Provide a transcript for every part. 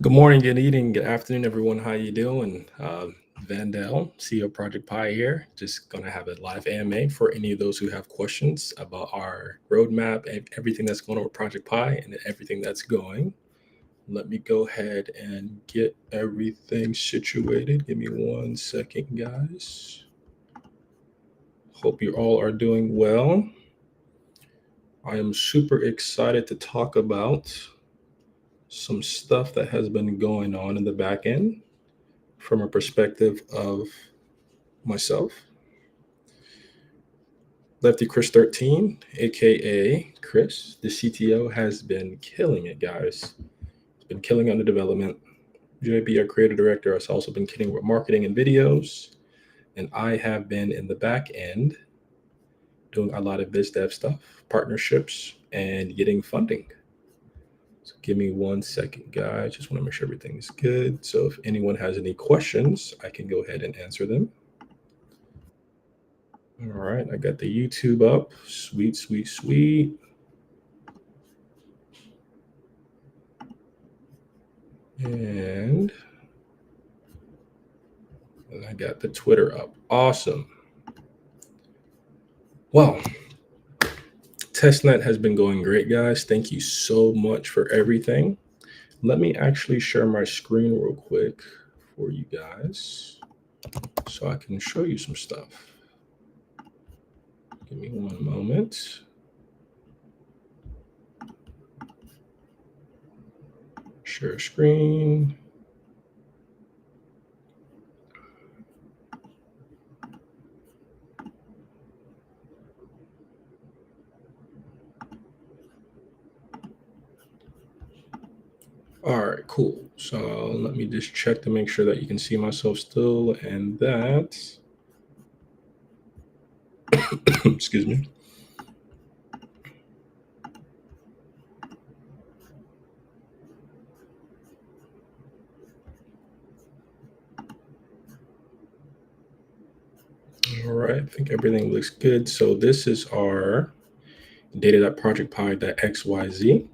Good morning, good evening, good afternoon, everyone. How you doing? Vandal, CEO of Project Pi here. Just gonna have a live AMA for any of those who have questions about our roadmap and everything that's going on with Project Pi and everything that's going. Let me go ahead and get everything situated. Give me 1 second, guys. Hope you all are doing well. I am super excited to talk about some stuff that has been going on in the back end from a perspective of myself, Lefty Chris 13, aka Chris, the CTO, has been killing it, guys. He's been killing under development. JB, our creative director, has also been killing with marketing and videos. And I have been in the back end doing a lot of biz dev stuff, partnerships, and getting funding. So give me 1 second, guys. Just want to make sure everything's good. So if anyone has any questions, I can go ahead and answer them. All right, I got the YouTube up. Sweet, sweet, sweet. And I got the Twitter up. Awesome. Well, testnet has been going great, guys. Thank you so much for everything. Let me actually share my screen real quick for you guys so I can show you some stuff. Give me one moment. Share screen. All right, cool. So let me just check to make sure that you can see myself still and that. Excuse me. All right, I think everything looks good. So this is our data.projectpi.xyz.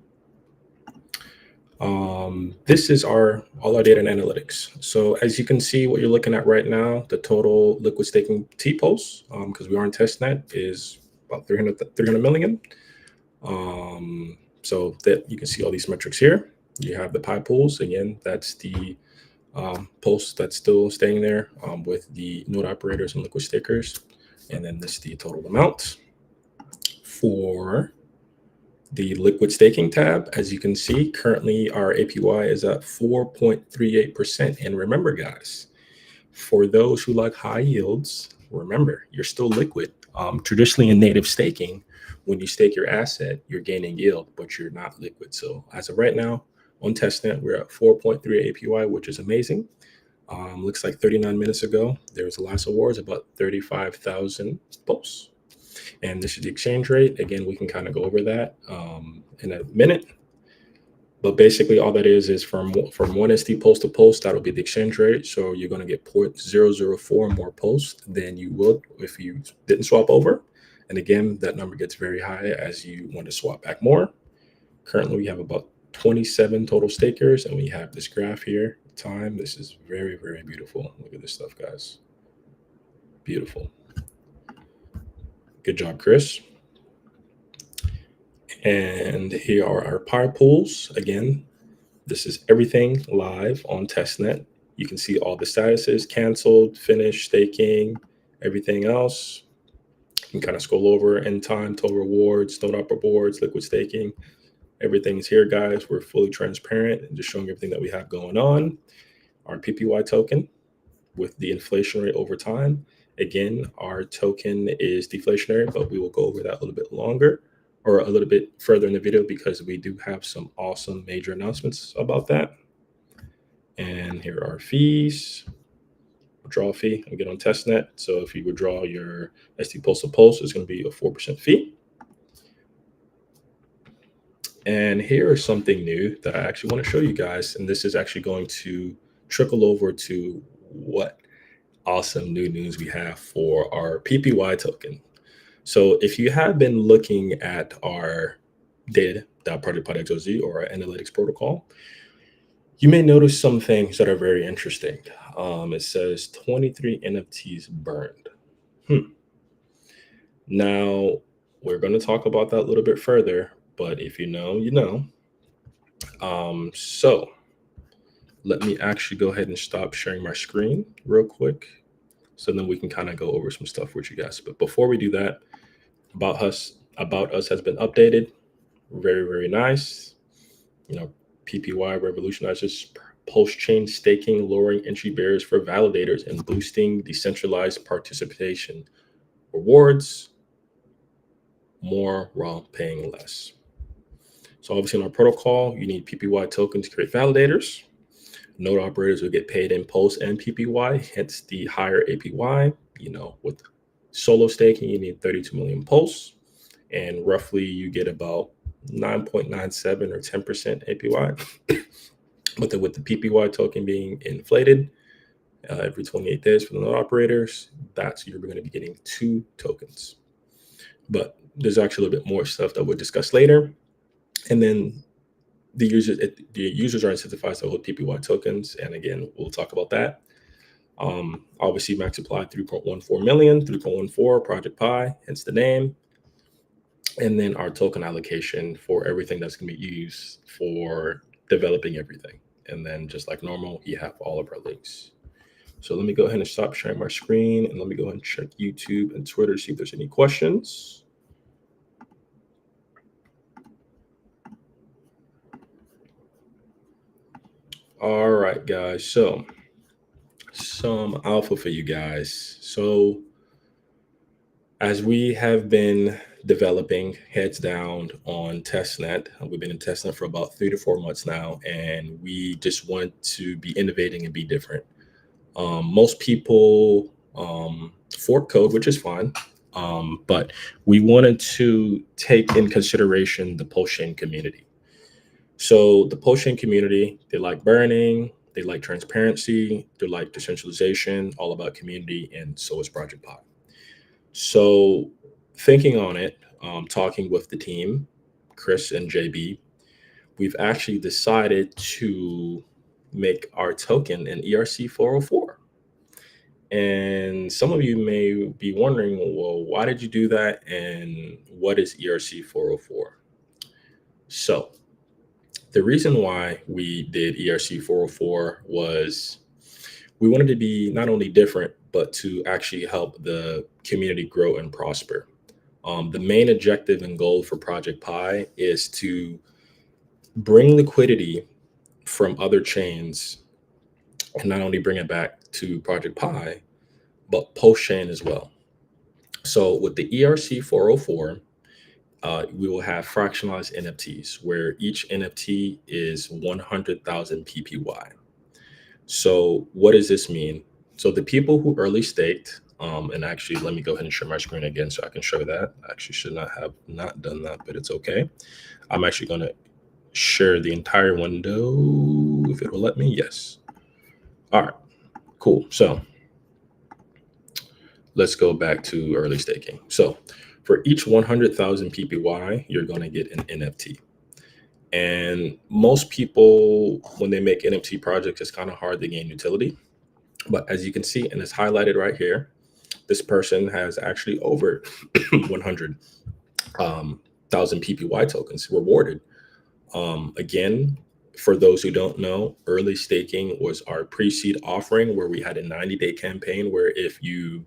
This is all our data and analytics. So as you can see, what you're looking at right now, the total liquid staking T-posts, because we are in testnet, is about 300 million. So that you can see all these metrics here. You have the Pi pools. Again, that's the post that's still staying there with the node operators and liquid stakers. And then this is the total amount. For the liquid staking tab, as you can see, currently our APY is at 4.38%. And remember, guys, for those who like high yields, remember, you're still liquid. Traditionally in native staking, when you stake your asset, you're gaining yield, but you're not liquid. So as of right now, on testnet, we're at 4.3 APY, which is amazing. Looks like 39 minutes ago, there was the last awards, about 35,000 posts. And this is the exchange rate. Again, we can kind of go over that in a minute. But basically, all that is from 1 ST post to post, that'll be the exchange rate. So you're going to get 0.004 more posts than you would if you didn't swap over. And again, that number gets very high as you want to swap back more. Currently, we have about 27 total stakers, and we have this graph here. Time. This is very, very beautiful. Look at this stuff, guys. Beautiful. Good job, Chris. And here are our Pi pools. Again, this is everything live on testnet. You can see all the statuses, canceled, finished, staking, everything else. You can kind of scroll over end time, total rewards, node upper boards, liquid staking. Everything's here, guys. We're fully transparent and just showing everything that we have going on. Our PPY token with the inflation rate over time. Again, our token is deflationary, but we will go over that a little bit longer or a little bit further in the video because we do have some awesome major announcements about that. And here are our fees. Withdrawal fee, and get on testnet. So if you withdraw your ST Pulse to Pulse, it's going to be a 4% fee. And here is something new that I actually want to show you guys. And this is actually going to trickle over to what awesome new news we have for our PPY token. So if you have been looking at our data.project.xyz or our analytics protocol, You may notice some things that are very interesting. It says 23 NFTs burned. Hmm. Now, we're going to talk about that a little bit further, but if you know, you know. So let me actually go ahead and stop sharing my screen real quick so then we can kind of go over some stuff with you guys. But before we do that, about us has been updated. Very, very nice. You know, PPY revolutionizes post chain staking, lowering entry barriers for validators and boosting decentralized participation. Rewards more while paying less. So obviously in our protocol, you need PPY tokens to create validators. Node operators will get paid in post and PPY, hence the higher APY. You know, with solo staking, you need 32 million posts, and roughly you get about 9.97 or 10% APY. But then with the PPY token being inflated every 28 days for the node operators, that's you're going to be getting 2 tokens. But there's actually a little bit more stuff that we'll discuss later. And then the users are incentivized to hold PPY tokens, and again, we'll talk about that. Obviously, max supply 3.14 million, 3.14 Project Pi, hence the name. And then our token allocation for everything that's going to be used for developing everything. And then just like normal, you have all of our links. So let me go ahead and stop sharing my screen, and let me go ahead and check YouTube and Twitter to see if there's any questions. All right, guys. So some alpha for you guys. So as we have been developing heads down on testnet, we've been in testnet for about 3 to 4 months now, and we just want to be innovating and be different. Most people fork code, which is fine, but we wanted to take in consideration the post-chain community. So the post-chain community, they like burning, they like transparency, they like decentralization, all about community, and so is Project Pi. So thinking on it, talking with the team, Chris and JB, we've actually decided to make our token an ERC 404. And some of you may be wondering, well, why did you do that? And what is ERC 404? So the reason why we did ERC 404 was we wanted to be not only different, but to actually help the community grow and prosper. The main objective and goal for Project Pi is to bring liquidity from other chains and not only bring it back to Project Pi, but post chain as well. So with the ERC 404, we will have fractionalized NFTs where each NFT is 100,000 PPY. So what does this mean? So the people who early staked, and actually let me go ahead and share my screen again so I can show that. I actually should not have not done that, but it's okay. I'm actually going to share the entire window if it will let me. Yes. All right, cool. So let's go back to early staking. So for each 100,000 PPY, you're going to get an NFT. And most people, when they make NFT projects, it's kind of hard to gain utility. But as you can see, and it's highlighted right here, this person has actually over 100,000 PPY tokens rewarded. Again, for those who don't know, early staking was our pre-seed offering where we had a 90-day campaign where if you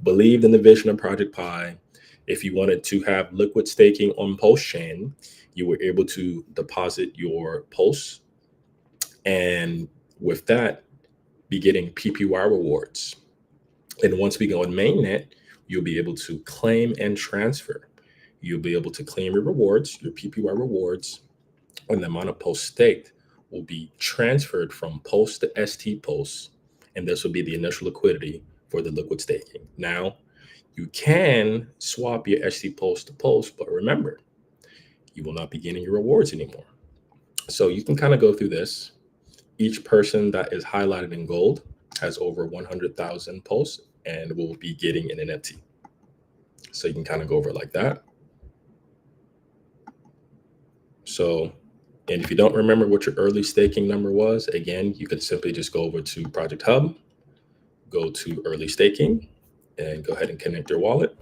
believed in the vision of Project Pi, if you wanted to have liquid staking on post chain, you were able to deposit your posts, and with that, be getting PPY rewards. And once we go on mainnet, you'll be able to claim and transfer. You'll be able to claim your rewards, your PPY rewards, and the amount of posts staked will be transferred from post to ST posts, and this will be the initial liquidity for the liquid staking. Now, you can swap your ST post to post, but remember, you will not be getting your rewards anymore. So you can kind of go through this. Each person that is highlighted in gold has over 100,000 posts and will be getting an NFT. So you can kind of go over it like that. So And if you don't remember what your early staking number was, again, you can simply just go over to Project Hub, go to early staking, and go ahead and connect your wallet.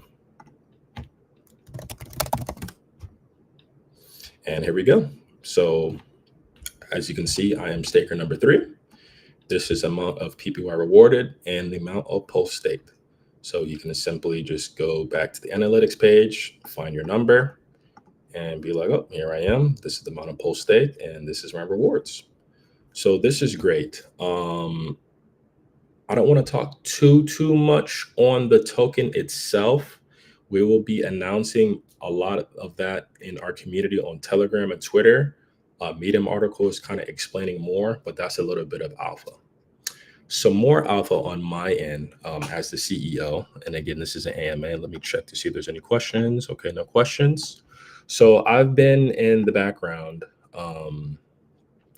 And here we go. So as you can see, I am staker number 3. This is the amount of PPY rewarded and the amount of pulse staked. So you can simply just go back to the analytics page, find your number, and be like, oh, here I am. This is the amount of pulse staked, and this is my rewards. So this is great. I don't want to talk too much on the token itself. We will be announcing a lot of that in our community on Telegram and Twitter. Medium article is kind of explaining more, but that's a little bit of alpha. Some more alpha on my end as the CEO. And again, this is an AMA. Let me check to see if there's any questions. Okay, no questions. So I've been in the background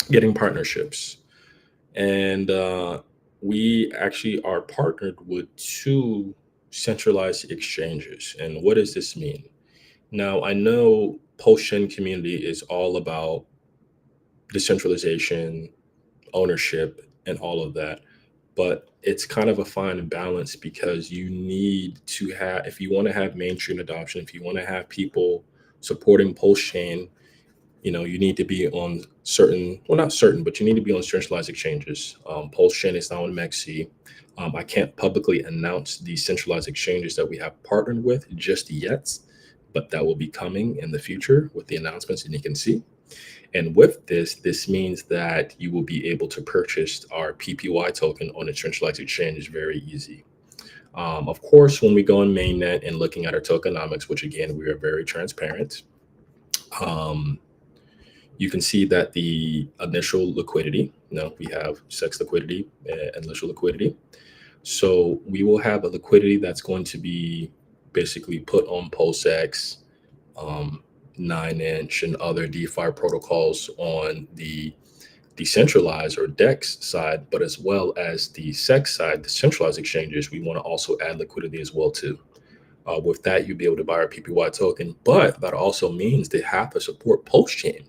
getting partnerships. And we actually are partnered with 2 centralized exchanges. And what does this mean? Now, I know Potion community is all about decentralization, ownership, and all of that. But it's kind of a fine balance because you need to have, if you want to have mainstream adoption, if you want to have people supporting Potion, you need to be on certain, well, not certain, but you need to be on centralized exchanges. Potion is now on MEXC. I can't publicly announce the centralized exchanges that we have partnered with just yet, but that will be coming in the future with the announcements, and you can see. And with this means that you will be able to purchase our PPY token on a centralized exchange very easy. Of course, when we go on mainnet and looking at our tokenomics, which again, we are very transparent, you can see that the initial liquidity, we have SEX liquidity and initial liquidity. So we will have a liquidity that's going to be basically put on PulseX, 9inch, and other DeFi protocols on the decentralized or DEX side, but as well as the SEX side, the centralized exchanges, we want to also add liquidity as well too. With that, you'll be able to buy our PPY token, but that also means they have to support Pulsechain.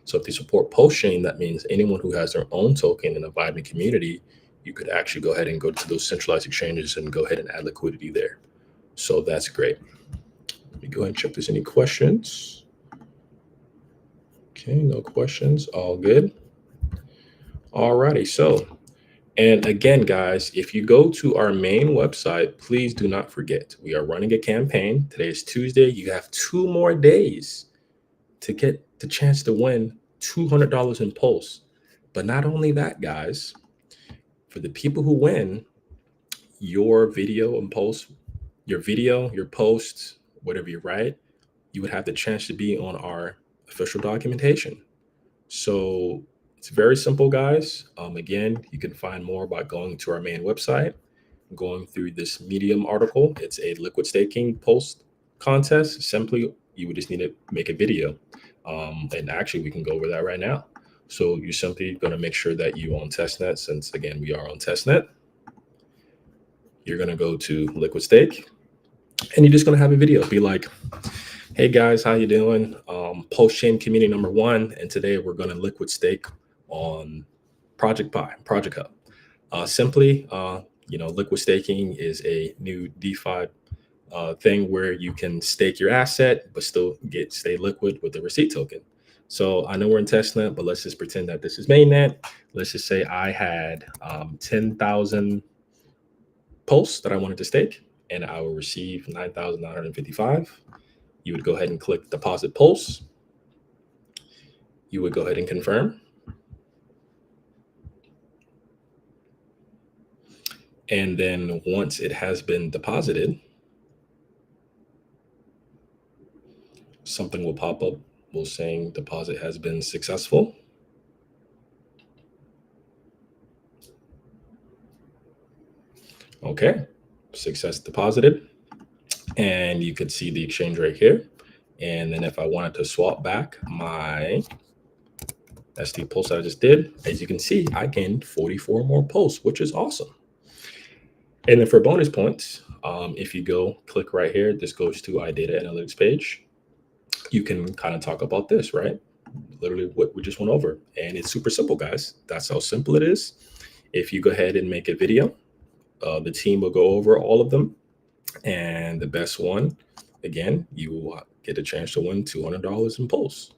So if they support Pulsechain, that means anyone who has their own token in a vibrant community, you could actually go ahead and go to those centralized exchanges and go ahead and add liquidity there. So that's great. Let me go ahead and check if there's any questions. Okay, no questions. All good. All righty. So, and again, guys, if you go to our main website, please do not forget, we are running a campaign. Today is Tuesday. You have 2 more days to get the chance to win $200 in Pulse. But not only that, guys, for the people who win, your video and post, your video, your posts, whatever you write, you would have the chance to be on our official documentation. So it's very simple, guys. Again, you can find more by going to our main website, going through this Medium article. It's a liquid staking post contest. Simply, you would just need to make a video. And actually, we can go over that right now. So you're simply going to make sure that you own testnet, since again, we are on testnet. You're going to go to liquid stake, and you're just going to have a video. Be like, hey guys, how you doing? Post-chain community number 1, and today we're going to liquid stake on Project Pi, Project Hub. Simply, liquid staking is a new DeFi thing where you can stake your asset, but still stay liquid with the receipt token. So I know we're in testnet, but let's just pretend that this is mainnet. Let's just say I had 10,000 pulse that I wanted to stake, and I will receive 9,955. You would go ahead and click deposit pulse. You would go ahead and confirm. And then once it has been deposited, something will pop up saying deposit has been successful. Okay, success deposited. And you could see the exchange right here. And then if I wanted to swap back my ST pulse that I just did, as you can see, I gained 44 more pulse, which is awesome. And then for bonus points, if you go click right here, this goes to iData Analytics page. You can kind of talk about this, right? literally what we just went over. And it's super simple, guys. That's how simple it is. If you go ahead and make a video, the team will go over all of them. And the best one, again, you will get a chance to win $200 in polls.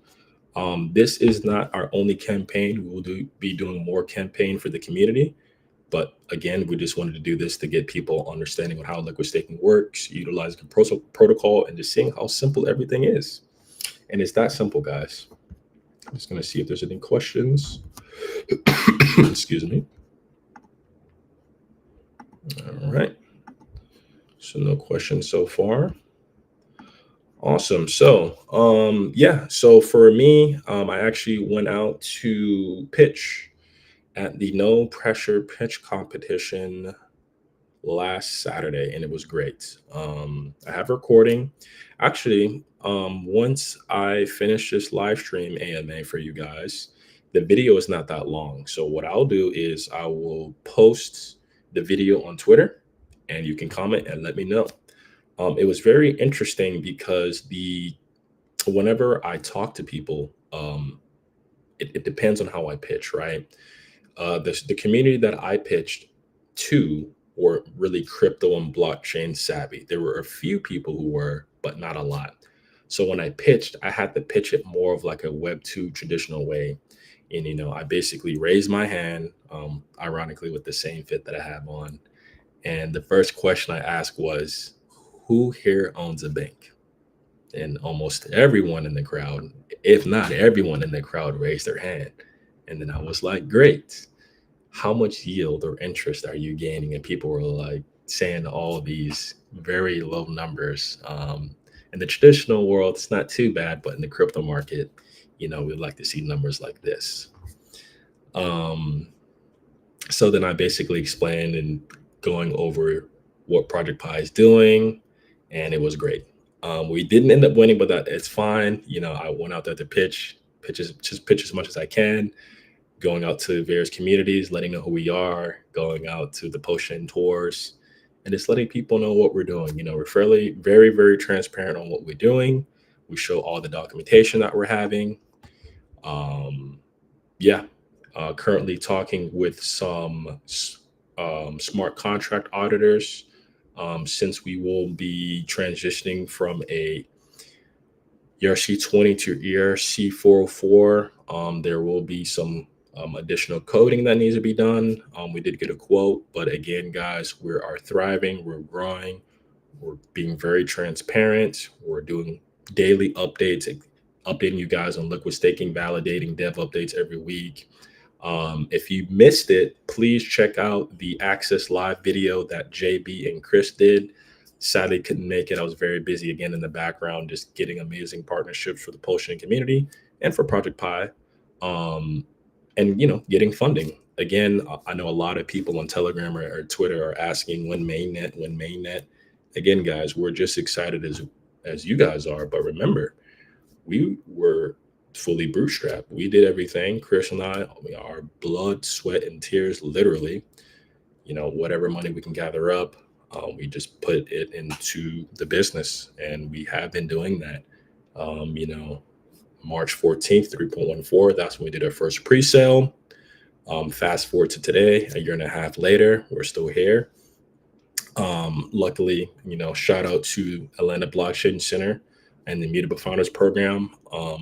This is not our only campaign. We will be doing more campaign for the community. But again, we just wanted to do this to get people understanding on how liquid staking works, utilizing the protocol, and just seeing how simple everything is. And it's that simple, guys. I'm just going to see if there's any questions. Excuse me. All right. So no questions so far. Awesome. So, yeah. So for me, I actually went out to pitch at the No Pressure Pitch Competition last Saturday, and it was great. I have a recording. Actually, once I finish this live stream AMA for you guys, the video is not that long. So what I'll do is I will post the video on Twitter, and you can comment and let me know. It was very interesting because whenever I talk to people, it depends on how I pitch, right? The community that I pitched to were really crypto and blockchain savvy. There were a few people who were, but not a lot. So when I pitched, I had to pitch it more of like a Web2 traditional way. And, I basically raised my hand, ironically, with the same fit that I have on. And the first question I asked was, who here owns a bank? And almost everyone in the crowd, if not everyone in the crowd, raised their hand. And then I was like, great. How much yield or interest are you gaining? And people were like saying all these very low numbers. In the traditional world, it's not too bad, but in the crypto market, we'd like to see numbers like this. So then I basically explained and going over what Project Pi is doing, and it was great. We didn't end up winning, but it's fine. I went out there to pitch as much as I can, going out to various communities, letting know who we are, going out to the post-chain tours, and just letting people know what we're doing. We're fairly, very, very transparent on what we're doing. We show all the documentation that we're having. Currently talking with some smart contract auditors, since we will be transitioning from a ERC20 to ERC404. There will be some additional coding that needs to be done. We did get a quote, but again, guys, we are thriving, we're growing, we're being very transparent. We're doing daily updates, updating you guys on liquid staking, validating dev updates every week. If you missed it, please check out the Access Live video that JB and Chris did. Sadly, couldn't make it. I was very busy again in the background, just getting amazing partnerships for the post-chain community and for Project Pi, and getting funding. Again, I know a lot of people on Telegram or Twitter are asking when mainnet. Again, guys, we're just excited as you guys are. But remember, we were fully bootstrapped. We did everything. Chris and I, our blood, sweat, and tears, literally. Whatever money we can gather up, we just put it into the business, and we have been doing that. March 14th, 3.14, that's when we did our first pre-sale. Fast forward to today, a year and a half later, we're still here. Luckily, shout out to Atlanta Blockchain Center and the Mutable Founders Program.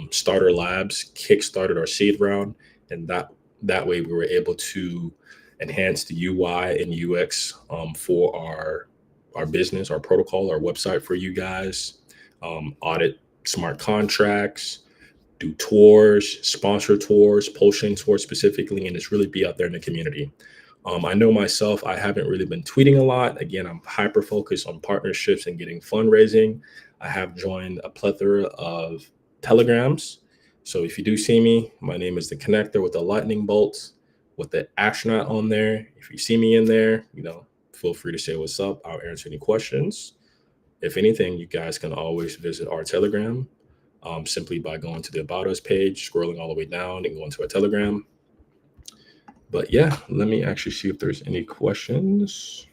Starter Labs kickstarted our seed round, and that way we were able to enhance the UI and UX for our business, our protocol, our website for you guys, audit smart contracts, do tours, sponsor tours, post-chain tours specifically, and just really be out there in the community. I know myself, I haven't really been tweeting a lot. Again, I'm hyper focused on partnerships and getting fundraising. I have joined a plethora of telegrams. So if you do see me, my name is the Connector with the lightning bolts, with the astronaut on there. If you see me in there, feel free to say what's up. I'll answer any questions. If anything, you guys can always visit our Telegram simply by going to the About Us page, scrolling all the way down and going to our Telegram. But yeah, let me actually see if there's any questions.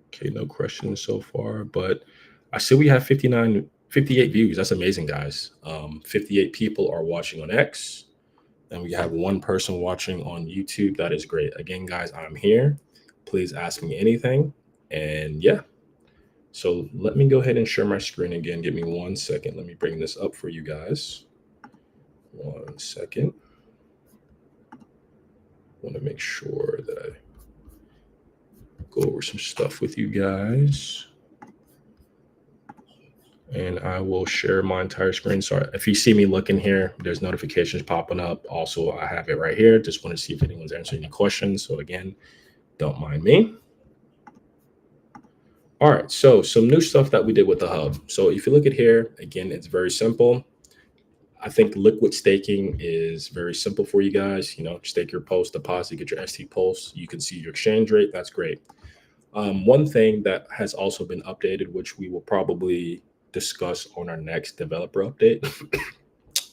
Okay, no questions so far, but I see we have 59 58 views. That's amazing, guys. 58 people are watching on X, and we have one person watching on YouTube. That is great. Again, guys, I'm here. Please ask me anything. And yeah, so let me go ahead and share my screen again. Give me 1 second. Let me bring this up for you guys. 1 second. I want to make sure that I go over some stuff with you guys. And I will share my entire screen. So if you see me looking here, there's notifications popping up. Also, I have it right here. Just want to see if anyone's answering any questions. So again, don't mind me. All right, so some new stuff that we did with the hub. So if you look at here, again, it's very simple. I think liquid staking is very simple for you guys. You know, stake your post, deposit, get your ST pulse. You can see your exchange rate. That's great. One thing that has also been updated, which we will probably discuss on our next developer update,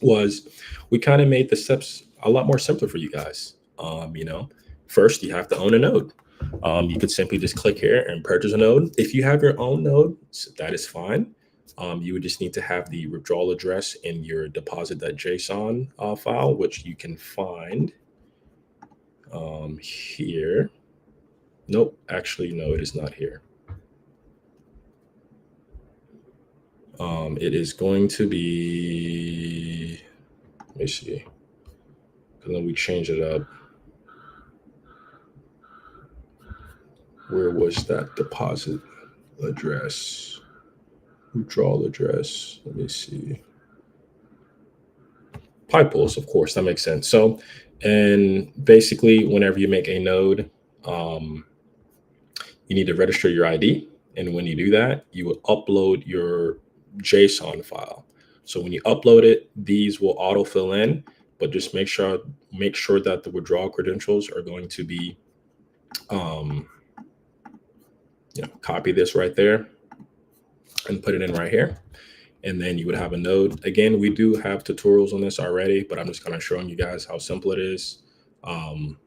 was we kind of made the steps a lot more simpler for you guys. You know, first you have to own a node. You could simply just click here and purchase a node. If you have your own node, that is fine. You would just need to have the withdrawal address in your deposit.json file, which you can find here. Nope, actually, no, it is not here. It is going to be, let me see, because then we change it up. Where was that deposit address? Withdrawal address. Let me see. PyPulse, of course, that makes sense. So, and basically, whenever you make a node, you need to register your ID. And when you do that, you will upload your JSON file. So when you upload it, these will autofill in, but just make sure that the withdrawal credentials are going to be, copy this right there and put it in right here. And then you would have a node. Again, we do have tutorials on this already, but I'm just kind of showing you guys how simple it is. I'm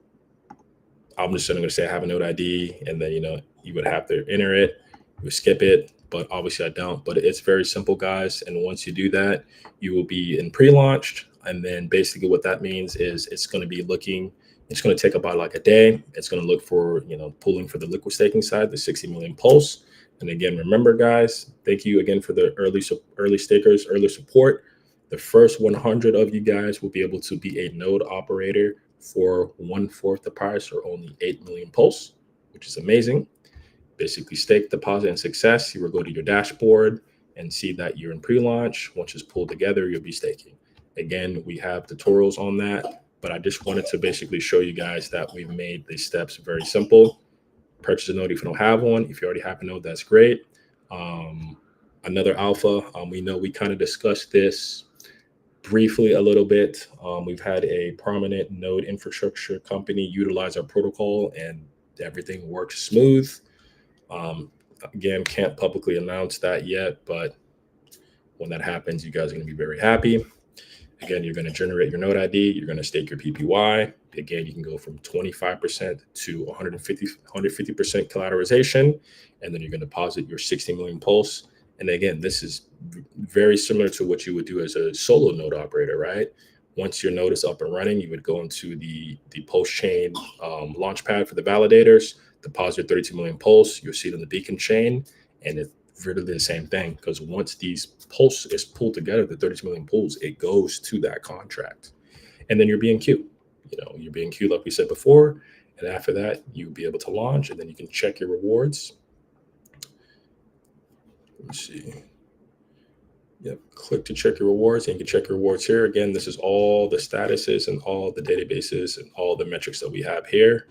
just going to say I have a node ID, and then, you would have to enter it, you would skip it, but obviously I don't. But it's very simple, guys. And once you do that, you will be in pre-launched. And then basically what that means is it's going to be it's going to take about like a day. It's going to look for, pulling for the liquid staking side, the 60 million pulse. And again, remember, guys, thank you again for the early stakers, early support. The first 100 of you guys will be able to be a node operator for 1/4 the price, or only 8 million pulse, which is amazing. Basically, stake, deposit, and success. You will go to your dashboard and see that you're in pre-launch. Once it's pulled together, you'll be staking. Again, we have tutorials on that, but I just wanted to basically show you guys that we've made the steps very simple. Purchase a node if you don't have one. If you already have a node, that's great. Another alpha, we know we kind of discussed this briefly a little bit. We've had a prominent node infrastructure company utilize our protocol, and everything works smooth. Again, can't publicly announce that yet, but when that happens, you guys are going to be very happy. Again, you're going to generate your node ID. You're going to stake your PPY. Again, you can go from 25% to 150% collateralization, and then you're going to deposit your 60 million pulse. And again, this is very similar to what you would do as a solo node operator, right? Once your node is up and running, you would go into the pulse chain launchpad for the validators, deposit 32 million pulse. You'll see it on the beacon chain, and it's really the same thing, because once these pulse is pulled together, the 32 million pulls, it goes to that contract. And then you're BNQ. You're BNQ like we said before. And after that, you'll be able to launch, and then you can check your rewards. Let me see. Yep, click to check your rewards, and you can check your rewards here. Again, this is all the statuses and all the databases and all the metrics that we have here.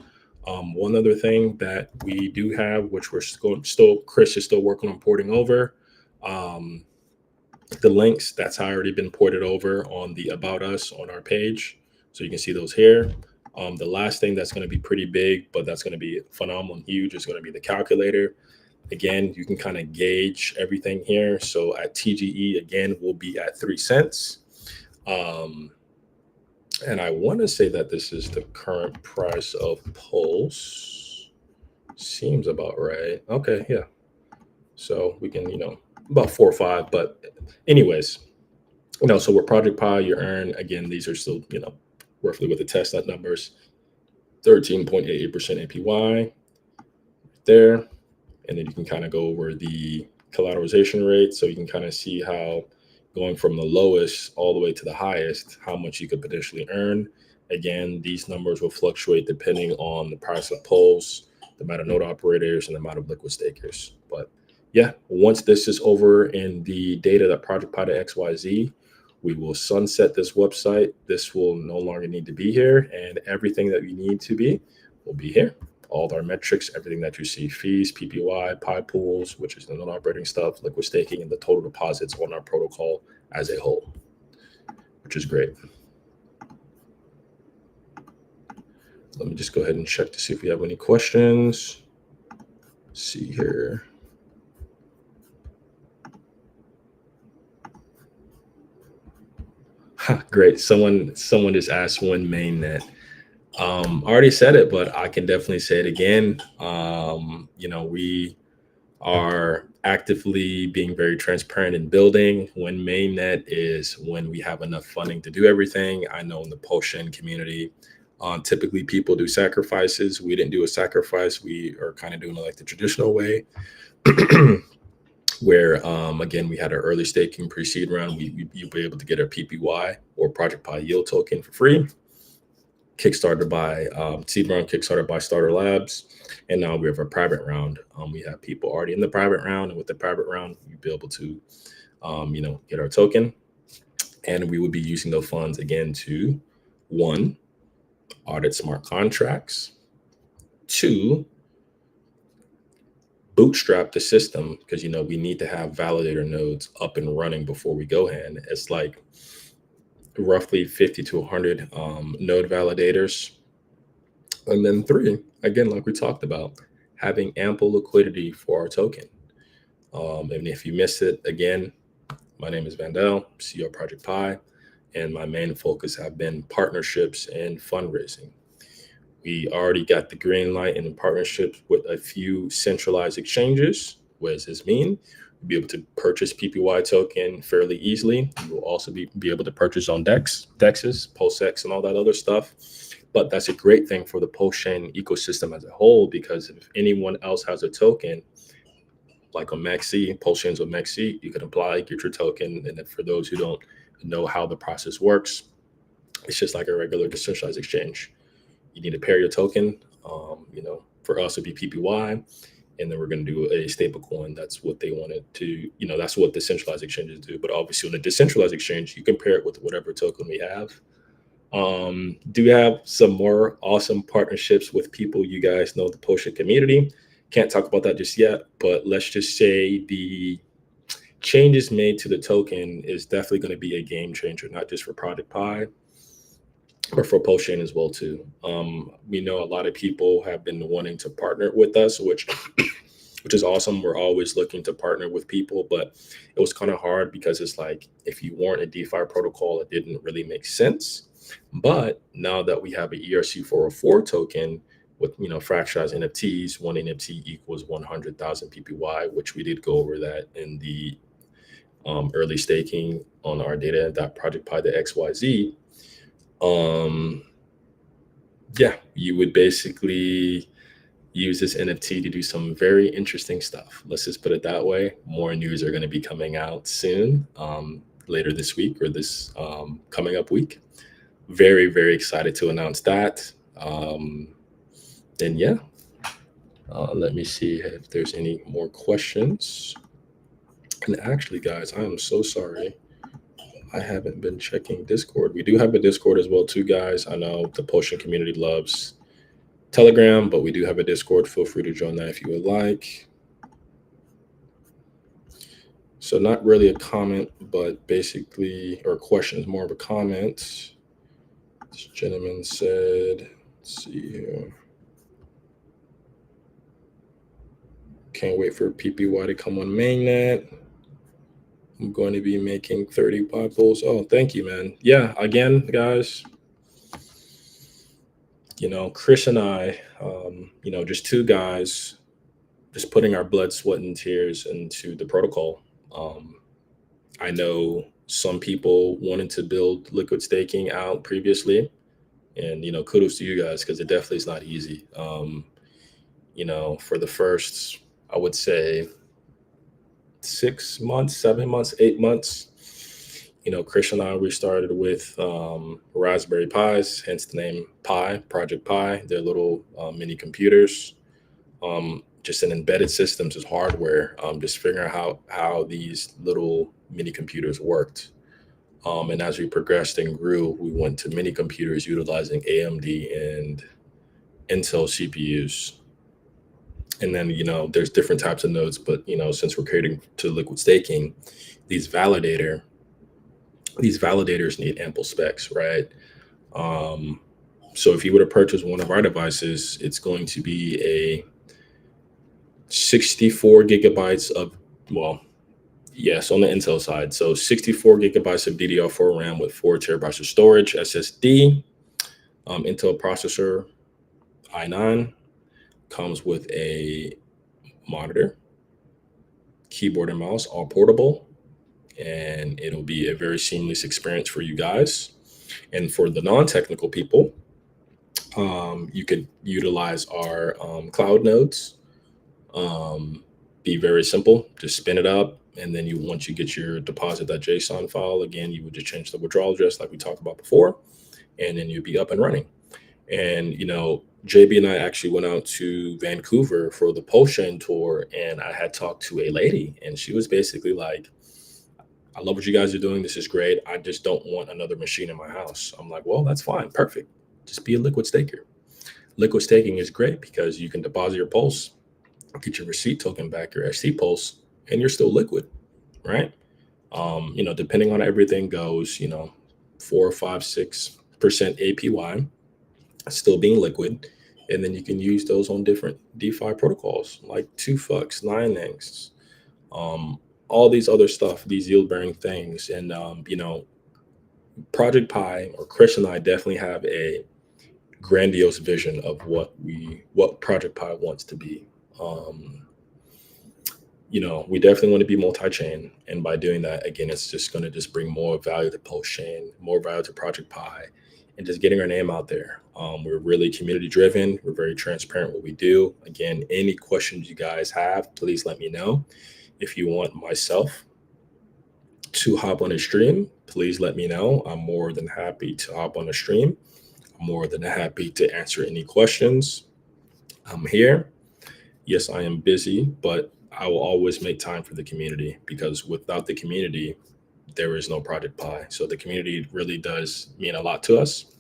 One other thing that we do have, which Chris is still working on porting over, the links, that's already been ported over on the About Us on our page. So you can see those here. The last thing that's going to be pretty big, but that's going to be phenomenal and huge, is going to be the calculator. Again, you can kind of gauge everything here. So at TGE, again, we'll be at 3 cents. And I want to say that this is the current price of Pulse. Seems about right. Okay, yeah. So we can, about 4 or 5. But anyways, so with Project Pi, you earn, again, these are still, roughly with the test net numbers, 13.88% APY there. And then you can kind of go over the collateralization rate. So you can kind of see how going from the lowest all the way to the highest, how much you could potentially earn. Again, these numbers will fluctuate depending on the price of polls, the amount of node operators, and the amount of liquid stakers. But yeah, once this is over in the data that Project Pi to XYZ, we will sunset this website. This will no longer need to be here, and everything that we need to be will be here. All our metrics, everything that you see, fees, PPY, Pi pools, which is the non-operating stuff, liquid staking, and the total deposits on our protocol as a whole, which is great. Let me just go ahead and check to see if we have any questions. Let's see here. Great. Someone just asked when mainnet. I already said it, but I can definitely say it again. We are actively being very transparent in building. When mainnet is when we have enough funding to do everything. I know in the Potion community, typically people do sacrifices. We didn't do a sacrifice. We are kind of doing it like the traditional way. Where again, we had our early staking pre-seed round. You'll be able to get a PPY or Project Pi yield token for free. Kickstarted by seed round, kickstarted by Starter Labs, and now we have a private round. We have people already in the private round, and with the private round, you'll be able to, get our token, and we would be using those funds again to, 1, audit smart contracts, 2, bootstrap the system, because we need to have validator nodes up and running before we go in. It's like roughly 50 to 100 node validators. And then 3, again, like we talked about, having ample liquidity for our token. And if you missed it, again, my name is Vandell, CEO of Project Pi, and my main focus have been partnerships and fundraising. We already got the green light in partnerships with a few centralized exchanges. What does this mean? We'll be able to purchase PPY token fairly easily. We will also be able to purchase on DEXs, PulseX, and all that other stuff. But that's a great thing for the Potion ecosystem as a whole, because if anyone else has a token, like on MEXC, Potion's on MEXC, you can apply, get your token. And then for those who don't know how the process works, it's just like a regular decentralized exchange. You need to pair your token. For us, it'd be PPY, and then we're going to do a stable coin. That's what they wanted to, that's what the centralized exchanges do. But obviously, on a decentralized exchange, you can pair it with whatever token we have. Do have some more awesome partnerships with people you guys know, the Potion community. Can't talk about that just yet, but let's just say the changes made to the token is definitely going to be a game changer, not just for Project Pi, but for Potion as well too. We know a lot of people have been wanting to partner with us, which is awesome. We're always looking to partner with people, but it was kind of hard because it's like, if you weren't a DeFi protocol, it didn't really make sense. But now that we have an ERC-404 token with fractionalized NFTs, one NFT equals 100,000 PPY, which we did go over that in the early staking on our data.Project Pi to XYZ. You would basically use this NFT to do some very interesting stuff. Let's just put it that way. More news are going to be coming out soon, later this week or this coming up week. Very, very excited to announce that. Let me see if there's any more questions. And actually, guys, I am so sorry. I haven't been checking Discord. We do have a Discord as well too, guys. I know the Potion community loves Telegram, but we do have a Discord. Feel free to join that if you would like. So not really a comment, but basically, or question is more of a comment. This gentleman said, let's see here. Can't wait for PPY to come on mainnet. I'm going to be making 30 Pi pools. Oh, thank you, man. Yeah, again, guys, Chris and I, just two guys, just putting our blood, sweat, and tears into the protocol. I know some people wanted to build liquid staking out previously, and kudos to you guys because it definitely is not easy. For the first, I would say 6 months, 7 months, 8 months. Chris and I, we started with Raspberry Pis, hence the name Pi, Project Pi. They're little mini computers. Just in embedded systems as hardware, just figuring out how these little mini computers worked. And as we progressed and grew, we went to mini computers utilizing AMD and Intel CPUs. And then, there's different types of nodes, but, since we're creating to liquid staking, these validators need ample specs, right? So if you were to purchase one of our devices, it's going to be a 64 gigabytes of, well, yes, on the Intel side. So 64 gigabytes of DDR4 RAM with 4 terabytes of storage, SSD, Intel processor, i9, comes with a monitor, keyboard and mouse, all portable, and it'll be a very seamless experience for you guys. And for the non-technical people, you could utilize our cloud nodes. Be very simple. Just spin it up, and then once you get your deposit.json file, again, you would just change the withdrawal address like we talked about before, and then you'd be up and running. And JB and I actually went out to Vancouver for the Potion tour, and I had talked to a lady, and she was basically like, I love what you guys are doing. This is great. I just don't want another machine in my house. I'm like, well, that's fine. Perfect. Just be a liquid staker. Liquid staking is great because you can deposit your pulse, get your receipt token back, your ST pulse, and you're still liquid, right? Depending on how everything goes, 4, 5, 6% APY, still being liquid. And then you can use those on different DeFi protocols like 2FUX, 9x, all these other stuff, these yield bearing things. And, Project Pi, or Chris and I, definitely have a grandiose vision of what Project Pi wants to be. We definitely want to be multi-chain. And by doing that, again, it's just going to just bring more value to Postchain, more value to Project Pi, and just getting our name out there. We're really community driven. We're very transparent what we do. Again, any questions you guys have, please let me know. If you want myself to hop on a stream, please let me know. I'm more than happy to hop on a stream. I'm more than happy to answer any questions. I'm here. Yes, I am busy, but I will always make time for the community, because without the community, there is no Project Pi. So the community really does mean a lot to us.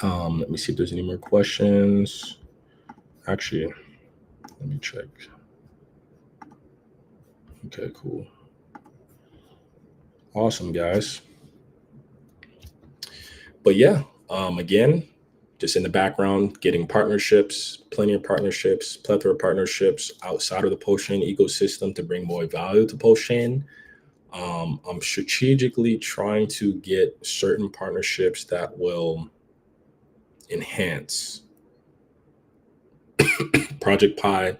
Let me see if there's any more questions. Actually, let me check. Okay, cool. Awesome, guys. But yeah, again, just in the background, getting partnerships, plenty of partnerships, plethora of partnerships outside of the Postchain ecosystem to bring more value to Postchain. I'm strategically trying to get certain partnerships that will enhance Project Pi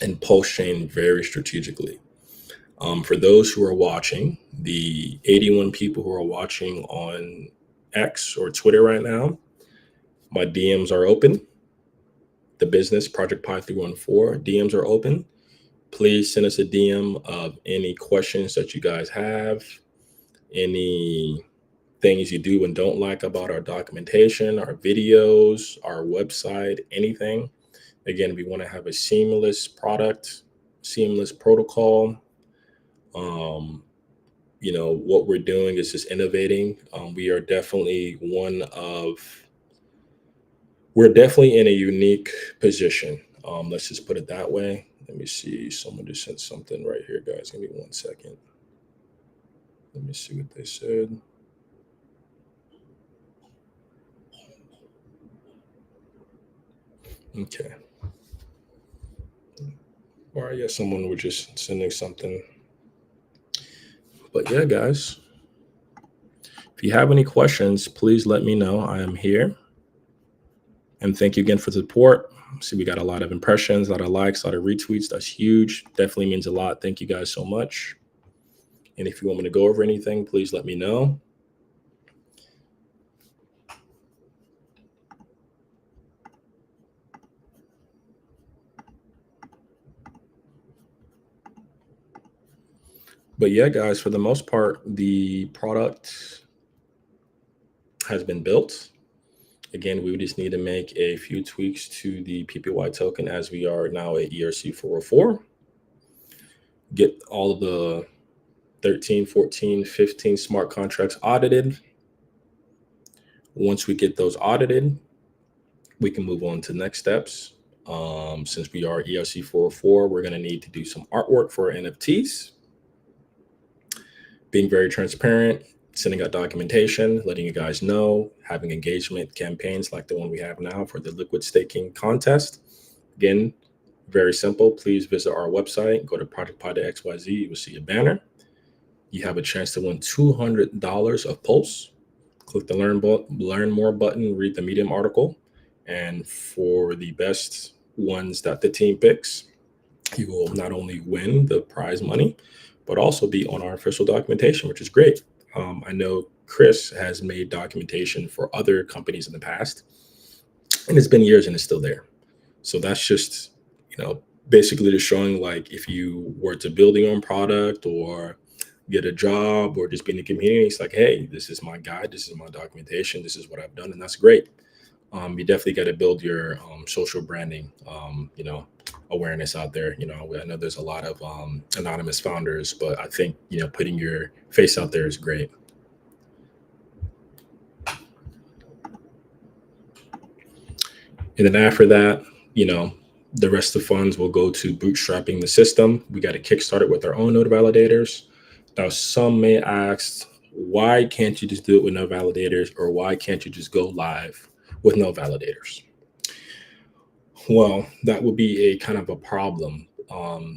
and Postchain very strategically. For those who are watching, the 81 people who are watching on X or Twitter right now, my DMs are open. The business Project Pi 314 DMs are open. Please send us a DM of any questions that you guys have, any things you do and don't like about our documentation, our videos, our website, anything. Again, we want to have a seamless product, seamless protocol. What we're doing is just innovating. We are definitely we're definitely in a unique position. Let's just put it that way. Let me see. Someone just sent something right here, guys. Give me 1 second. Let me see what they said. Okay. All right, yeah, someone was just sending something. But yeah, guys, if you have any questions, please let me know. I am here. And thank you again for the support. See, we got a lot of impressions, a lot of likes, a lot of retweets. That's huge. Definitely means a lot. Thank you guys so much. And if you want me to go over anything, please let me know. But yeah, guys, for the most part, the product has been built. Again, we just need to make a few tweaks to the PPY token as we are now at ERC 404. Get all of the 13, 14, 15 smart contracts audited. Once we get those audited, we can move on to next steps. Since we are ERC 404, we're going to need to do some artwork for our NFTs. Being very transparent, sending out documentation, letting you guys know, having engagement campaigns like the one we have now for the liquid staking contest. Again, very simple. Please visit our website, go to projectpi.xyz, you will see a banner. You have a chance to win $200 of Pulse. Click the learn more button, read the Medium article. And for the best ones that the team picks, you will not only win the prize money, but also be on our official documentation, which is great. I know Chris has made documentation for other companies in the past, and it's been years and it's still there. So that's just, basically just showing, like, if you were to build your own product or get a job or just be in the community, it's like, hey, this is my guide, this is my documentation, this is what I've done, and that's great. You definitely got to build your social branding, awareness out there. I know there's a lot of anonymous founders, but I think, putting your face out there is great. And then after that, the rest of the funds will go to bootstrapping the system. We got to kickstart it with our own node validators. Now, some may ask, why can't you just do it with no validators, or why can't you just go live with no validators? Well, that would be a kind of a problem.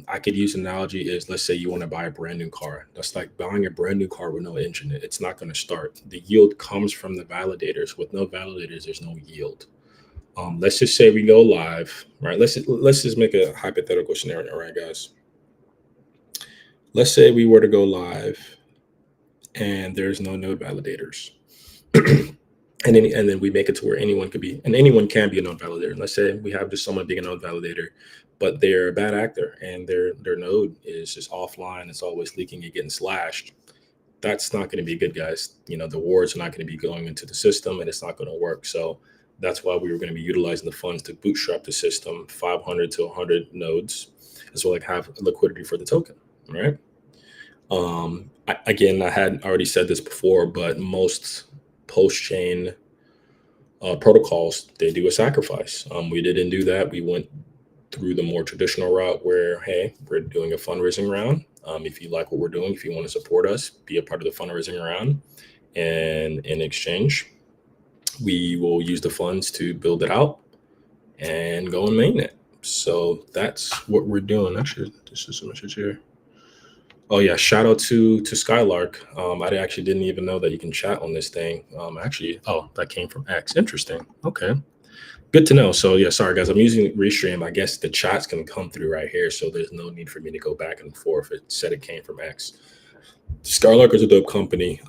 I could use an analogy is, let's say you want to buy a brand new car. That's like buying a brand new car with no engine. It's not going to start. The yield comes from the validators. With no validators, there's no yield. Let's just say we go live, right? Let's just make a hypothetical scenario, right, guys? Let's say we were to go live and there's no node validators. And then we make it to where anyone could be, and anyone can be a node validator. Let's say we have just someone being a node validator, but they're a bad actor and their node is just offline. It's always leaking and getting slashed. That's not going to be good, guys. The wards are not going to be going into the system, and it's not going to work. So that's why we were going to be utilizing the funds to bootstrap the system, 500 to 100 nodes, as well as have liquidity for the token, right? I had already said this before, but most post-chain protocols, they do a sacrifice. We didn't do that. We went through the more traditional route where, hey, we're doing a fundraising round. If you like what we're doing, if you want to support us, be a part of the fundraising round. And in exchange, we will use the funds to build it out and go and maintain it. So that's what we're doing. Actually, this is a message here. Oh yeah, shout out to Skylark. I actually didn't even know that you can chat on this thing. That came from X. Interesting. Okay, good to know. So yeah, sorry guys, I'm using Restream. I guess the chat's gonna come through right here, so there's no need for me to go back and forth. It said it came from X. Skylark is a dope company.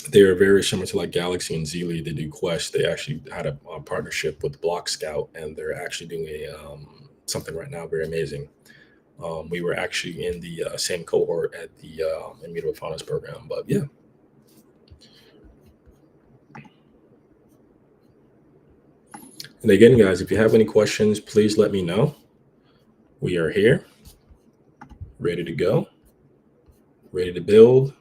They're very similar to like Galaxy and Zeely. They do Quest. They actually had a partnership with Block Scout, and they're actually doing something right now very amazing. We were actually in the same cohort at the Immutable Finance program, but yeah. And again, guys, if you have any questions, please let me know. We are here, ready to go, ready to build,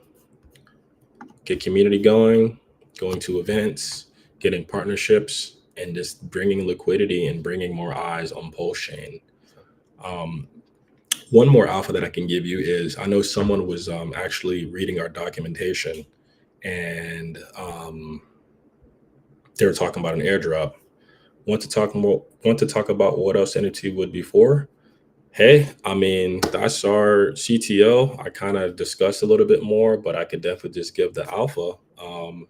get community going to events, getting partnerships, and just bringing liquidity and bringing more eyes on Pulse Chain. One more alpha that I can give you is, I know someone was actually reading our documentation, and they were talking about an airdrop. Want to talk about what else NFT would be for? Hey, I mean, that's our CTO. I kind of discussed a little bit more, but I could definitely just give the alpha.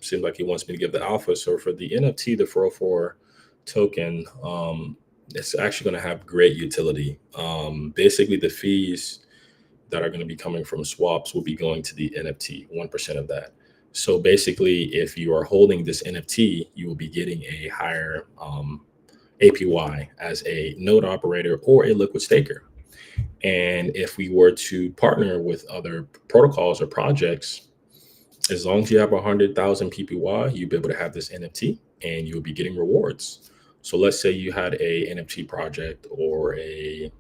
Seems like he wants me to give the alpha. So for the NFT, the 404 token, it's actually going to have great utility. Basically, the fees that are going to be coming from swaps will be going to the NFT, 1% of that. So basically, if you are holding this NFT, you will be getting a higher APY as a node operator or a liquid staker. And if we were to partner with other protocols or projects, as long as you have 100,000 PPY, you'll be able to have this NFT and you'll be getting rewards. So let's say you had a NFT project or a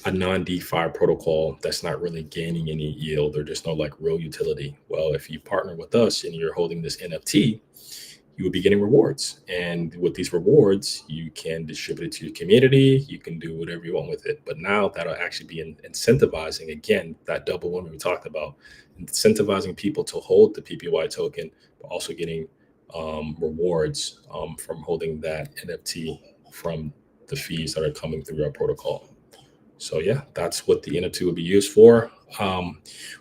non-DeFi protocol that's not really gaining any yield or just no like real utility. Well, if you partner with us and you're holding this NFT, you will be getting rewards. And with these rewards, you can distribute it to your community. You can do whatever you want with it. But now that'll actually be incentivizing, again, that double win we talked about, incentivizing people to hold the PPY token, but also getting rewards from holding that NFT from the fees that are coming through our protocol. So yeah, that's what the NFT would be used for.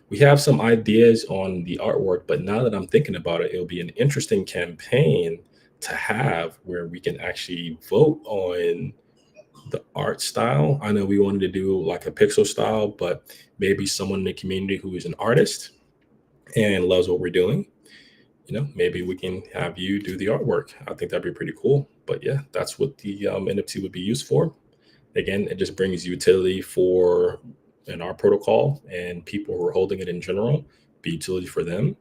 We have some ideas on the artwork, but now that I'm thinking about it, it'll be an interesting campaign to have where we can actually vote on the art style. I know we wanted to do like a pixel style, but maybe someone in the community who is an artist and loves what we're doing, maybe we can have you do the artwork. I think that'd be pretty cool. But yeah, that's what the NFT would be used for. Again, it just brings utility for in our protocol and people who are holding it in general, be utility for them.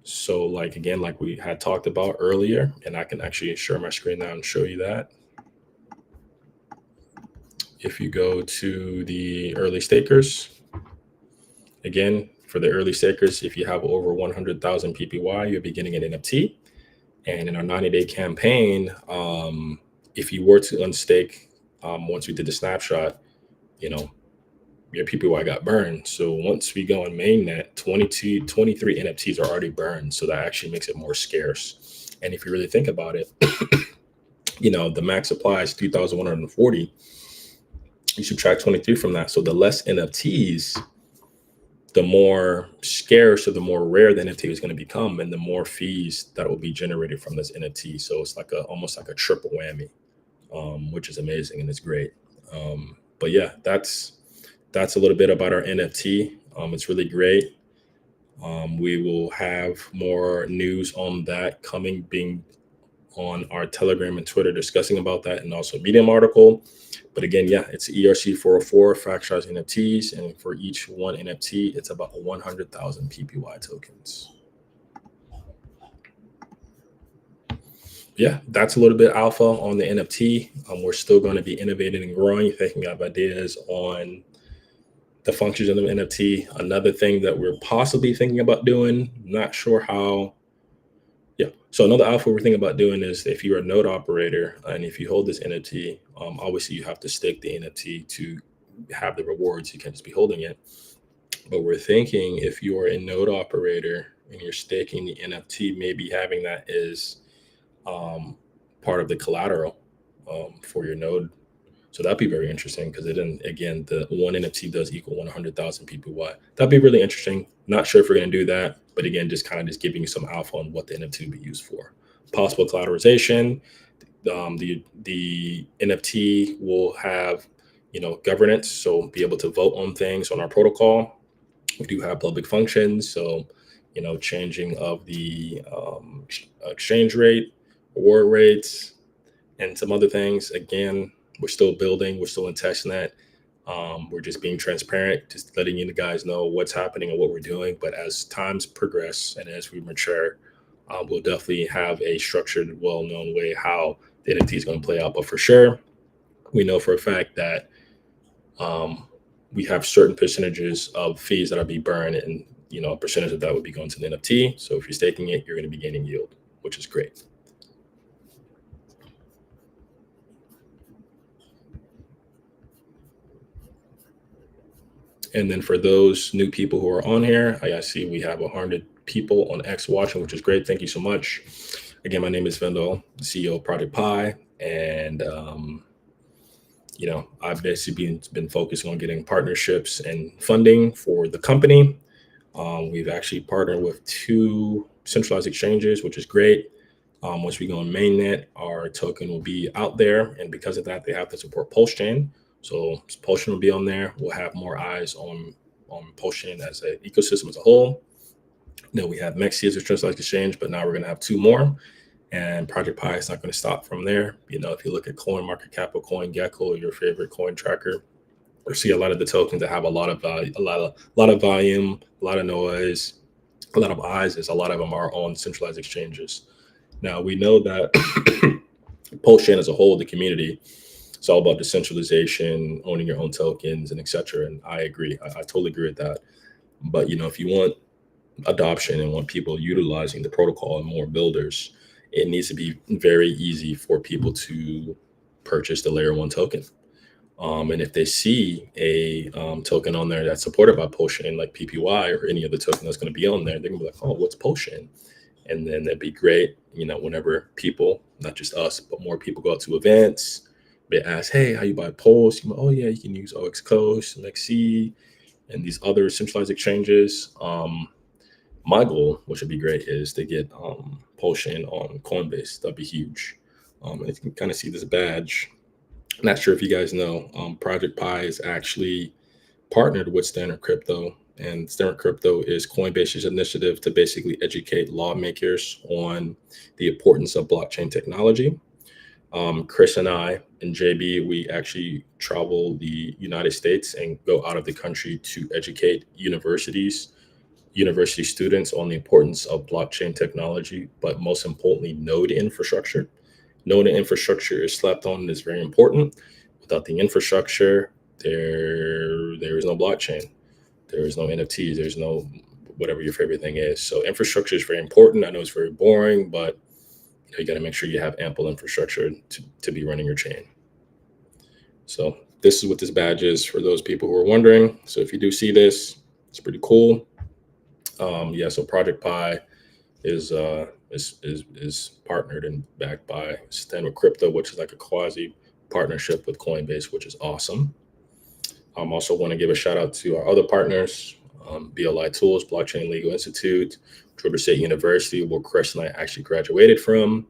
So like, again, like we had talked about earlier, and I can actually share my screen now and show you that. If you go to the early stakers, again, for the early stakers, if you have over 100,000 PPY, you'll be getting an NFT. And in our 90-day campaign, if you were to unstake, once we did the snapshot, your PPY got burned. So once we go on mainnet, 23 NFTs are already burned. So that actually makes it more scarce. And if you really think about it, the max supply is 3,140. You subtract 23 from that. So the less NFTs, the more scarce or the more rare the NFT is going to become, and the more fees that will be generated from this NFT. So it's like almost like a triple whammy. Which is amazing and it's great. But yeah, that's a little bit about our NFT. It's really great. We will have more news on that coming, being on our Telegram and Twitter discussing about that, and also Medium article. But again, yeah, it's ERC 404 fractionalized NFTs, and for each one NFT, it's about 100,000 PPY tokens. Yeah, that's a little bit alpha on the NFT. We're still going to be innovating and growing, thinking of ideas on the functions of the NFT. Another thing that we're possibly thinking about doing, not sure how. Yeah, so another alpha we're thinking about doing is if you're a node operator and if you hold this NFT, obviously you have to stake the NFT to have the rewards. You can't just be holding it. But we're thinking if you're a node operator and you're staking the NFT, maybe having that is part of the collateral for your node. So that'd be very interesting because then again, the one NFT does equal 100,000 PPY. That'd be really interesting. Not sure if we're going to do that, but again, just giving you some alpha on what the NFT would be used for. Possible collateralization. The NFT will have, governance, so be able to vote on things on our protocol. We do have public functions, so changing of the exchange rate, reward rates, and some other things. Again, we're still building, we're still in testnet. We're just being transparent, just letting you guys know what's happening and what we're doing. But as times progress and as we mature, we'll definitely have a structured, well-known way how the NFT is going to play out. But for sure, we know for a fact that we have certain percentages of fees that will be burned, and a percentage of that would be going to the NFT. So if you're staking it, you're going to be gaining yield, which is great. And then for those new people who are on here, I see we have 100 people on X watching, which is great. Thank you so much. Again, my name is Vendel, the CEO of Project Pi. And, I've basically been focusing on getting partnerships and funding for the company. We've actually partnered with 2 centralized exchanges, which is great. Once we go on mainnet, our token will be out there, and because of that, they have to support Pulse Chain. So Pulse Chain will be on there. We'll have more eyes on Pulse Chain as an ecosystem as a whole. Then we have Mexi as a centralized exchange, but now we're going to have two more. And Project Pi is not going to stop from there. If you look at CoinMarketCap or CoinGecko, your favorite coin tracker, you see a lot of the tokens that have a lot of value, a lot of volume, a lot of noise, a lot of eyes. Is a lot of them are on centralized exchanges. Now we know that Pulse Chain as a whole, the community, it's all about decentralization, owning your own tokens, and etc. And I agree. I totally agree with that. But if you want adoption and want people utilizing the protocol and more builders, it needs to be very easy for people to purchase the layer 1 token. And if they see a token on there that's supported by Pulse Chain, like PPY or any other token that's going to be on there, they're going to be like, oh, what's Pulse Chain? And then it'd be great, whenever people, not just us, but more people go out to events, they ask, hey, how you buy Pulse? Oh, yeah, you can use OX Coast, Mexi, and these other centralized exchanges. My goal, which would be great, is to get Pulse Chain on Coinbase. That'd be huge. And you can kind of see this badge. Not sure if you guys know, Project Pi is actually partnered with Standard Crypto, and Standard Crypto is Coinbase's initiative to basically educate lawmakers on the importance of blockchain technology. Chris and I and JB, we actually travel the United States and go out of the country to educate university students on the importance of blockchain technology, but most importantly, node infrastructure. Node infrastructure is slept on and is very important. Without the infrastructure, there is no blockchain. There is no NFTs. There's no whatever your favorite thing is. So infrastructure is very important. I know it's very boring, but you got to make sure you have ample infrastructure to be running your chain. So this is what this badge is for those people who are wondering. So if you do see this, it's pretty cool. So Project Pi is partnered and backed by Standard Crypto, which is like a quasi partnership with Coinbase, which is awesome. Also want to give a shout out to our other partners, BLI Tools, Blockchain Legal Institute, Georgia State University, where Chris and I actually graduated from.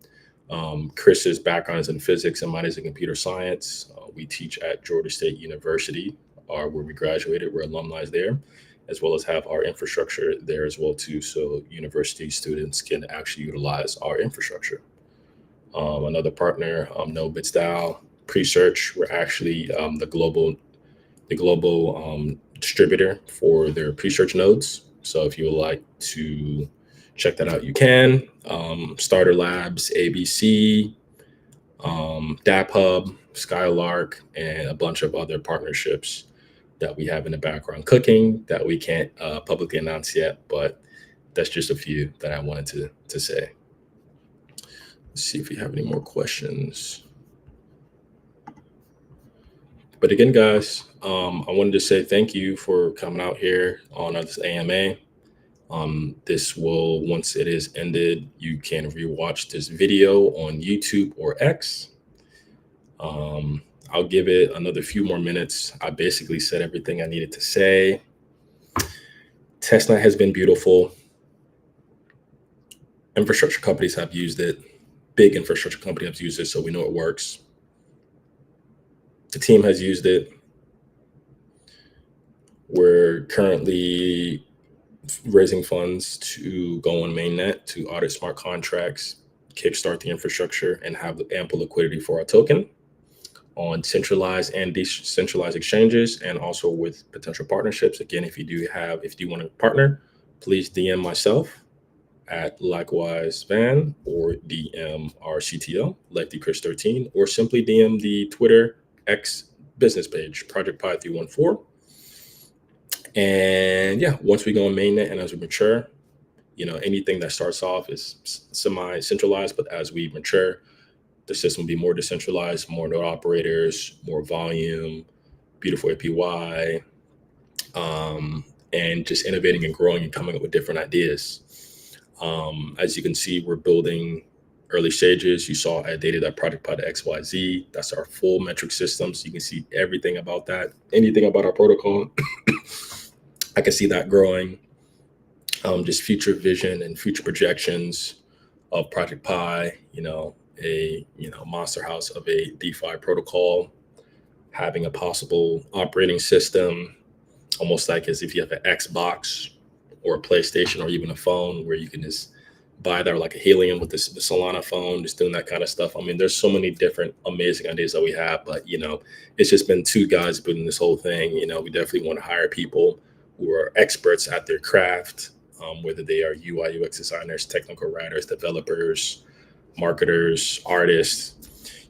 Chris's background is in physics and mine is in computer science. We teach at Georgia State University, where we graduated. We're alumni there, as well as have our infrastructure there as well too. So university students can actually utilize our infrastructure. Another partner, No BitStyle Presearch, we're actually the global distributor for their Presearch nodes. So if you would like to check that out, you can. Starter Labs, ABC, DAppHub, Skylark, and a bunch of other partnerships that we have in the background cooking that we can't publicly announce yet, but that's just a few that I wanted to say. Let's see if we have any more questions. But again, guys, I wanted to say thank you for coming out here on this AMA. This will, once it is ended, you can rewatch this video on YouTube or X. I'll give it another few more minutes. I basically said everything I needed to say. Testnet has been beautiful. Infrastructure companies have used it. Big infrastructure companies have used it, so we know it works. The team has used it. We're currently raising funds to go on mainnet to audit smart contracts, kickstart the infrastructure, and have ample liquidity for our token on centralized and decentralized exchanges, and also with potential partnerships. Again, if you want to partner, please DM myself at Likewise Van, or DM our CTO, LeftyChris13, or simply DM the Twitter X business page, Project Pi 314. And once we go on mainnet and as we mature, anything that starts off is semi-centralized, but as we mature, the system will be more decentralized, more node operators, more volume, beautiful APY, and just innovating and growing and coming up with different ideas. As you can see, we're building early stages. You saw I dated that Project Pi to XYZ. That's our full metric system. So you can see everything about that, anything about our protocol. I can see that growing, just future vision and future projections. of Project Pi, a monster house of a DeFi protocol, having a possible operating system, almost like as if you have an Xbox or a PlayStation or even a phone where you can just buy that, or like a Helium with the Solana phone, just doing that kind of stuff. I mean, there's so many different amazing ideas that we have, but it's just been two guys building this whole thing. We definitely want to hire people who are experts at their craft, whether they are UI UX designers, technical writers, developers, marketers, artists.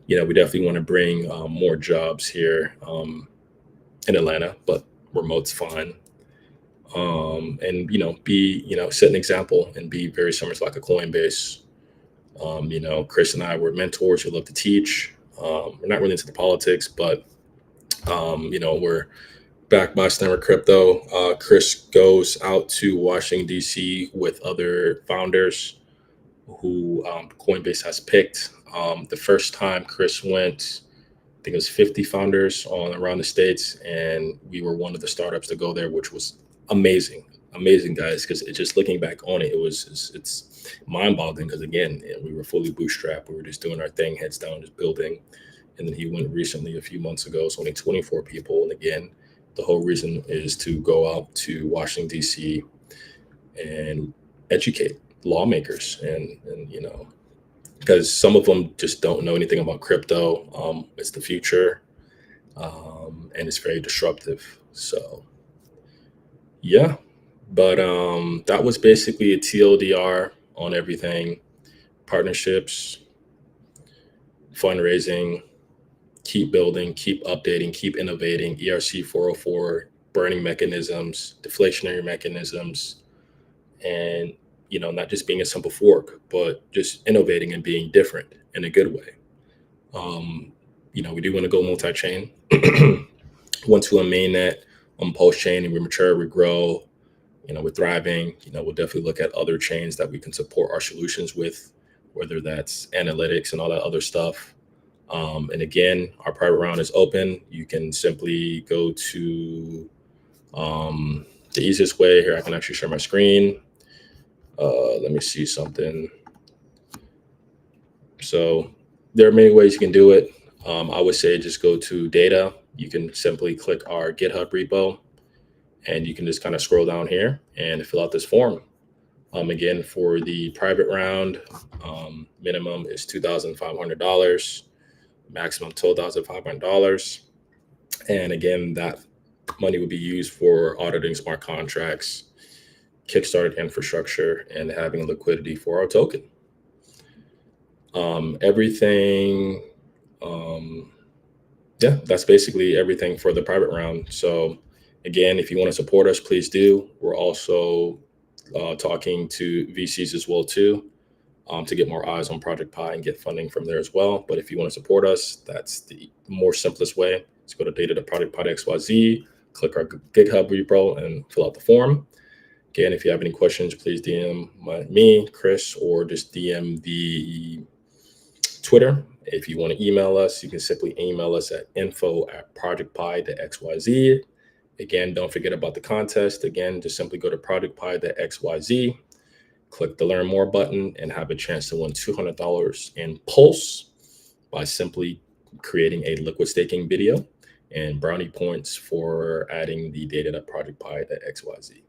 We definitely want to bring more jobs here in Atlanta, but remote's fine. And be set an example and be very similar to like a Coinbase. Chris and I were mentors who love to teach. We're not really into the politics, but we're backed by Stammer Crypto. Chris goes out to Washington D.C. with other founders who Coinbase has picked. The first time Chris went, I think it was 50 founders on around the states, and we were one of the startups to go there, which was amazing, guys. Because just looking back on it, it's mind-boggling. Because again, we were fully bootstrapped. We were just doing our thing, heads down, just building. And then he went recently, a few months ago. It's only 24 people, and again, the whole reason is to go out to Washington D.C. and educate lawmakers, and because some of them just don't know anything about crypto. It's the future, and it's very disruptive. So yeah, but that was basically a TLDR on everything: partnerships, fundraising, keep building, keep updating, keep innovating, ERC 404, burning mechanisms, deflationary mechanisms, and not just being a simple fork, but just innovating and being different in a good way. We do want to go multi-chain. Once we're on mainnet, on post-chain, and we mature, we grow, we're thriving, we'll definitely look at other chains that we can support our solutions with, whether that's analytics and all that other stuff. And again, our private round is open. You can simply go to the easiest way here. I can actually share my screen. Let me see something. So there are many ways you can do it. I would say just go to data. You can simply click our GitHub repo, and you can just kind of scroll down here and fill out this form. Again, for the private round, minimum is $2,500, maximum $12,500. And again, that money would be used for auditing smart contracts, Kickstarter infrastructure, and having liquidity for our token. Everything, that's basically everything for the private round. So again, if you want to support us, please do. We're also talking to VCs as well too, to get more eyes on Project Pi and get funding from there as well. But if you want to support us, that's the more simplest way. Let's go to data.projectpi.xyz, click our GitHub repo, and fill out the form. Again, if you have any questions, please DM me, Chris, or just DM the Twitter. If you want to email us, you can simply email us at info@projectpi.xyz. Again, don't forget about the contest. Again, just simply go to projectpi.xyz, click the Learn More button, and have a chance to win $200 in Pulse by simply creating a liquid staking video, and brownie points for adding the data.projectpi.xyz.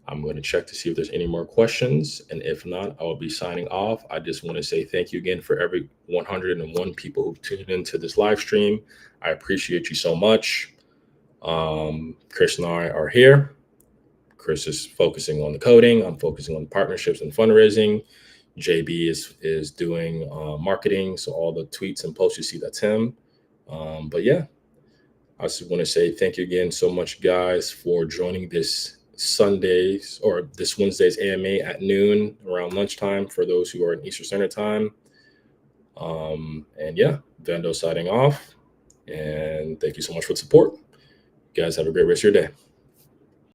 I'm going to check to see if there's any more questions, and if not, I will be signing off. I just want to say thank you again for every 101 people who tuned into this live stream. I appreciate you so much. Chris and I are here. Chris is focusing on the coding. I'm focusing on partnerships and fundraising. JB is doing marketing, so all the tweets and posts you see, that's him. But yeah, I just want to say thank you again so much, guys, for joining this Sundays or this Wednesday's AMA at noon around lunchtime for those who are in Eastern Standard Time. And yeah, Vando signing off, and thank you so much for the support. You guys have a great rest of your day.